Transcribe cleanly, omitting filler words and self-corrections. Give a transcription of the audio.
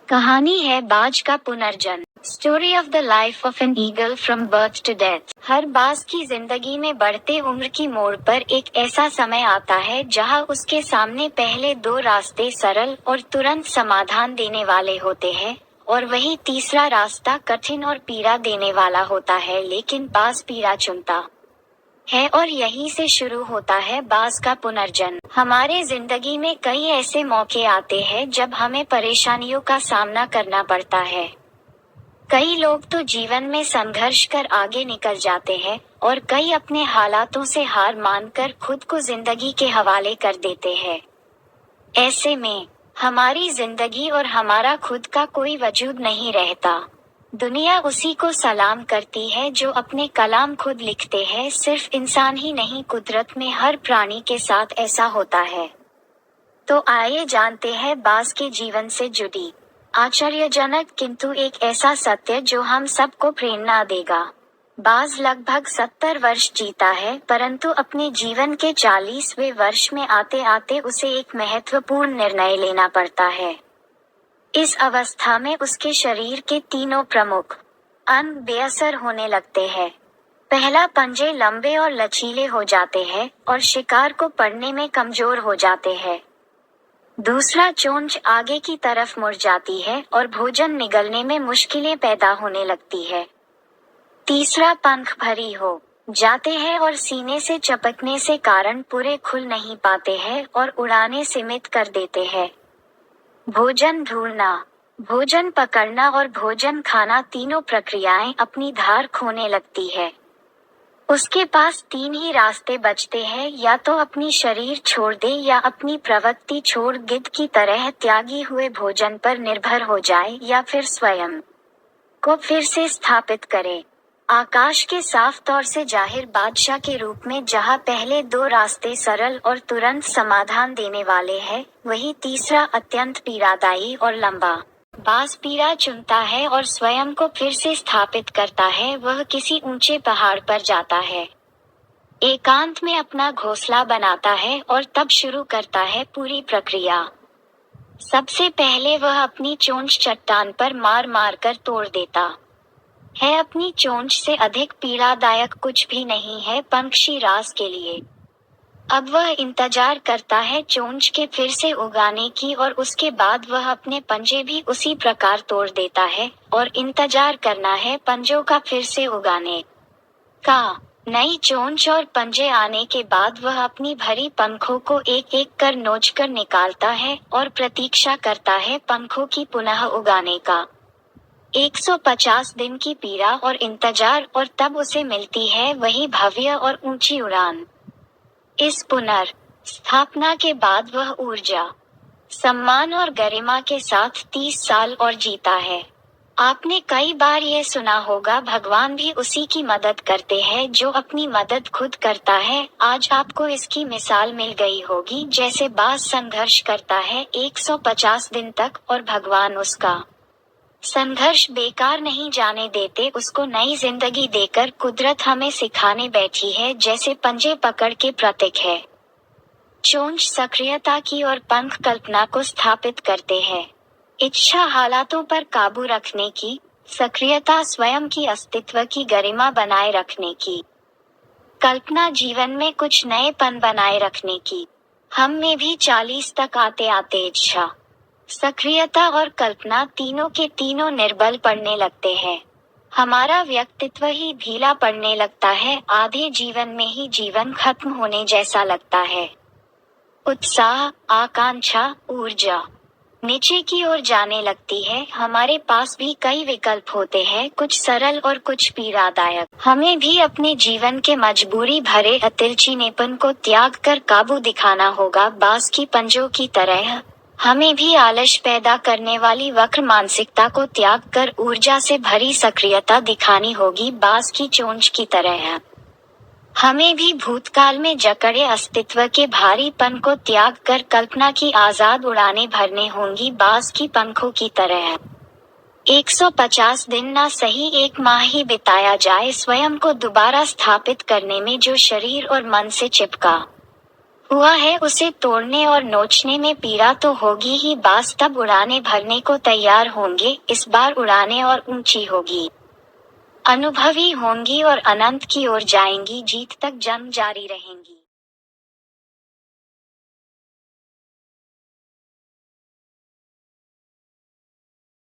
कहानी है बाज का पुनर्जन्म। Story of the life of an eagle from birth to death. हर बाज की जिंदगी में बढ़ते उम्र की मोड़ पर एक ऐसा समय आता है जहां उसके सामने पहले दो रास्ते सरल और तुरंत समाधान देने वाले होते हैं, और वही तीसरा रास्ता कठिन और पीड़ा देने वाला होता है। लेकिन बाज पीड़ा चुनता है और यहीं से शुरू होता है बाज का पुनर्जन्म। हमारे जिंदगी में कई ऐसे मौके आते हैं जब हमें परेशानियों का सामना करना पड़ता है। कई लोग तो जीवन में संघर्ष कर आगे निकल जाते हैं और कई अपने हालातों से हार मानकर खुद को जिंदगी के हवाले कर देते हैं। ऐसे में हमारी जिंदगी और हमारा खुद का कोई वजूद नहीं रहता। दुनिया उसी को सलाम करती है जो अपने कलाम खुद लिखते हैं। सिर्फ इंसान ही नहीं, कुदरत में हर प्राणी के साथ ऐसा होता है। तो आइए जानते हैं बाज के जीवन से जुड़ी आश्चर्यजनक किंतु एक ऐसा सत्य जो हम सबको प्रेरणा देगा। बाज लगभग 70 वर्ष जीता है, परंतु अपने जीवन के 40वें वर्ष में आते आते उसे एक महत्वपूर्ण निर्णय लेना पड़ता है। इस अवस्था में उसके शरीर के तीनों प्रमुख अंग बेअसर होने लगते हैं। पहला, पंजे लंबे और लचीले हो जाते हैं और शिकार को पकड़ने में कमजोर हो जाते हैं। दूसरा, चोंच आगे की तरफ मुड़ जाती है और भोजन निगलने में मुश्किलें पैदा होने लगती है। तीसरा, पंख भरी हो जाते हैं और सीने से चपकने से कारण पूरे खुल नहीं पाते हैं और उड़ाने सीमित कर देते हैं। भोजन ढूंढना, भोजन पकड़ना और भोजन खाना, तीनों प्रक्रियाएं अपनी धार खोने लगती है। उसके पास तीन ही रास्ते बचते हैं, या तो अपनी शरीर छोड़ दे या अपनी प्रवृत्ति छोड़ गिद्ध की तरह त्यागी हुए भोजन पर निर्भर हो जाए, या फिर स्वयं को फिर से स्थापित करे आकाश के साफ तौर से जाहिर बादशाह के रूप में। जहां पहले दो रास्ते सरल और तुरंत समाधान देने वाले हैं, वही तीसरा अत्यंत पीड़ादायी और लंबा। बाज पीड़ा चुनता है और स्वयं को फिर से स्थापित करता है। वह किसी ऊंचे पहाड़ पर जाता है, एकांत में अपना घोंसला बनाता है और तब शुरू करता है पूरी प्रक्रिया। सबसे पहले वह अपनी चोंच चट्टान पर मार मार कर तोड़ देता है। अपनी चोंच से अधिक पीड़ादायक कुछ भी नहीं है पंक्षी राज के लिए। अब वह इंतजार करता है चोंच के फिर से उगाने की, और उसके बाद वह अपने पंजे भी उसी प्रकार तोड़ देता है और इंतजार करना है पंजों का फिर से उगाने का। नई चोंच और पंजे आने के बाद वह अपनी भरी पंखों को एक एक कर नोच कर निकालता है और प्रतीक्षा करता है पंखों की पुनः उगाने का। 150 दिन की पीड़ा और इंतजार, और तब उसे मिलती है वही भव्य और ऊंची उड़ान। इस पुनर्स्थापना के बाद वह ऊर्जा, सम्मान और गरिमा के साथ 30 साल और जीता है। आपने कई बार ये सुना होगा, भगवान भी उसी की मदद करते हैं जो अपनी मदद खुद करता है। आज आपको इसकी मिसाल मिल गई होगी। जैसे बाज संघर्ष करता है 150 दिन तक, और भगवान उसका संघर्ष बेकार नहीं जाने देते, उसको नई जिंदगी देकर कुदरत हमें सिखाने बैठी है। जैसे पंजे पकड़ के प्रतीक है, चोंच सक्रियता की और पंख कल्पना को स्थापित करते हैं। इच्छा हालातों पर काबू रखने की, सक्रियता स्वयं की अस्तित्व की गरिमा बनाए रखने की, कल्पना जीवन में कुछ नएपन बनाए रखने की। हम में भी 40 तक आते आते इच्छा, सक्रियता और कल्पना तीनों के तीनों निर्बल पड़ने लगते हैं। हमारा व्यक्तित्व ही ढीला पड़ने लगता है। आधे जीवन में ही जीवन खत्म होने जैसा लगता है। उत्साह, आकांक्षा, ऊर्जा नीचे की ओर जाने लगती है। हमारे पास भी कई विकल्प होते हैं, कुछ सरल और कुछ पीड़ादायक। हमें भी अपने जीवन के मजबूरी भरे अतिलचीनेपन को त्याग कर काबू दिखाना होगा। बाज की पंजों की तरह हमें भी आलस पैदा करने वाली वक्र मानसिकता को त्याग कर ऊर्जा से भरी सक्रियता दिखानी होगी। बाज की चोंच की तरह हमें भी भूतकाल में जकड़े अस्तित्व के भारीपन को त्याग कर कल्पना की आजाद उड़ानें भरने होंगी। बाज की पंखों की तरह 150 दिन ना सही 1 माह ही बिताया जाए स्वयं को दोबारा स्थापित करने में, जो शरीर और मन से चिपका हुआ है उसे तोड़ने और नोचने में पीड़ा तो होगी ही, बाज तब उड़ाने भरने को तैयार होंगे, इस बार उड़ाने और ऊंची होगी, अनुभवी होंगी और अनंत की ओर जाएंगी, जीत तक जंग जारी रहेंगी।